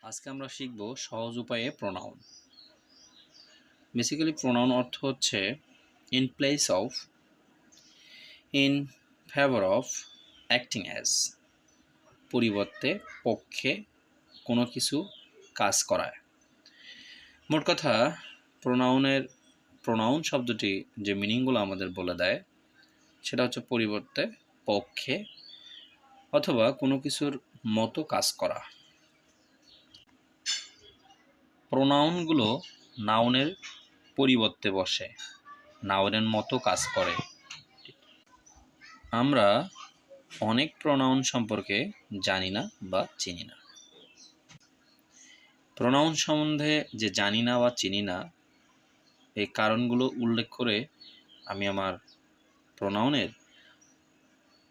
আজকে আমরা শিখব সহজ উপায়ে প্রোনাউন। বেসিক্যালি প্রোনাউন অর্থ হচ্ছে in place of, in favour of, acting as, পরিবর্তে, পক্ষে, কোনো কিছু কাজ করায়। মোট কথা প্রোনাউন শব্দটি যে মিনিংগুলো আমাদের বলে দেয় সেটা হচ্ছে পরিবর্তে, পক্ষে অথবা কোনো কিছুর মতো কাজ করা। প্রোনাউনগুলো নাউনের পরিবর্তে বসে, নাউনের মতো কাজ করে। আমরা অনেক প্রোনাউন সম্পর্কে জানি না বা চিনি না। প্রোনাউন সম্বন্ধে যে জানি না বা চিনি না এই কারণগুলো উল্লেখ করে আমি আমার প্রোনাউনের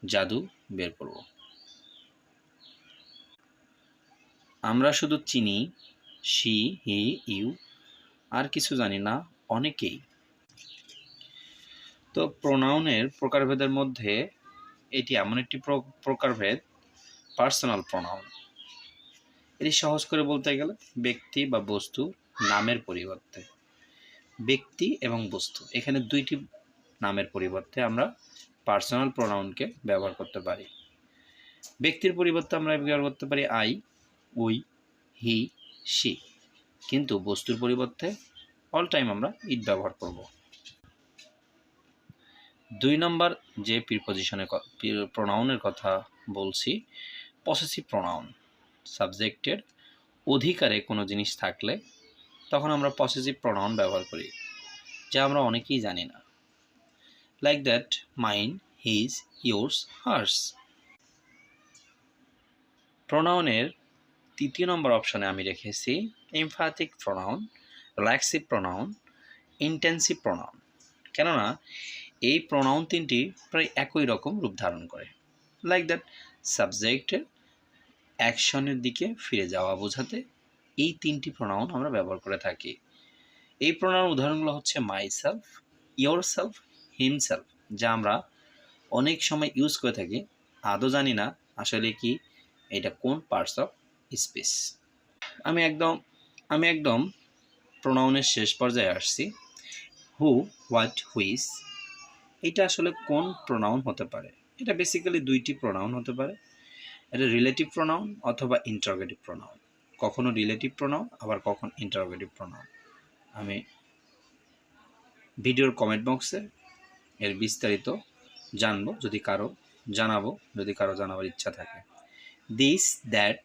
জাদু বের করব। আমরা শুধু চিনি শি, হি, ইউ, আর কিছু জানি না অনেকেই। তো প্রোনাউনের প্রকারভেদের মধ্যে এটি এমন একটি প্রকারভেদ, পার্সোনাল প্রোনাউন। এটি সহজ করে বলতে গেলে ব্যক্তি বা বস্তু নামের পরিবর্তে, ব্যক্তি এবং বস্তু এখানে দুইটি নামের পরিবর্তে আমরা পার্সোনাল প্রোনাউনকে ব্যবহার করতে পারি। ব্যক্তির পরিবর্তে আমরা ব্যবহার করতে পারি আই, উই, হি, শি, কিন্তু বস্তুর পরিবর্তে অল টাইম আমরা ইট ব্যবহার করব। 2 নম্বর যে প্রিপজিশনের প্রোনাউনের কথা বলছি, পসেসিভ প্রোনাউন। সাবজেক্টের অধিকারে কোনো জিনিস থাকলে তখন আমরা পসেসিভ প্রোনাউন ব্যবহার করি, যা আমরা অনেকেই জানি না। Like that, mine, his, yours, hers. প্রোনাউনের 3 নম্বর অপশনে আমি রেখেছি emphatic pronoun, reflexive pronoun, intensive pronoun. কেননা এই প্রোনাউন তিনটি প্রায় একই রকম রূপ ধারণ করে। লাইক দ্যাট, সাবজেক্টের অ্যাকশনের দিকে ফিরে যাওয়া বোঝাতে এই 3টি প্রোনাউন আমরা ব্যবহার করে থাকি। এই প্রোনাউন উদাহরণগুলো হচ্ছে my self, your self, himself, যা আমরা অনেক সময় ইউজ করে থাকি, আদৌ জানি না আসলে কি এটা কোন পার্টস অফ স্পিচ। আমি একদম প্রোনাউনের শেষ পর্যায়ে আসছি। হু, হোয়াট, হুইচ, এটা আসলে কোন প্রোনাউন হতে পারে? এটা বেসিক্যালি 2টি প্রোনাউন হতে পারে। এটা রিলেটিভ প্রোনাউন অথবা ইন্টারোগেটিভ প্রোনাউন। কখনো রিলেটিভ প্রোনাউন, আবার কখন ইন্টারোগেটিভ প্রোনাউন। আমি ভিডিওর কমেন্ট বক্সে এর বিস্তারিত জানাবো যদি কারো জানাবার ইচ্ছা থাকে। This, that,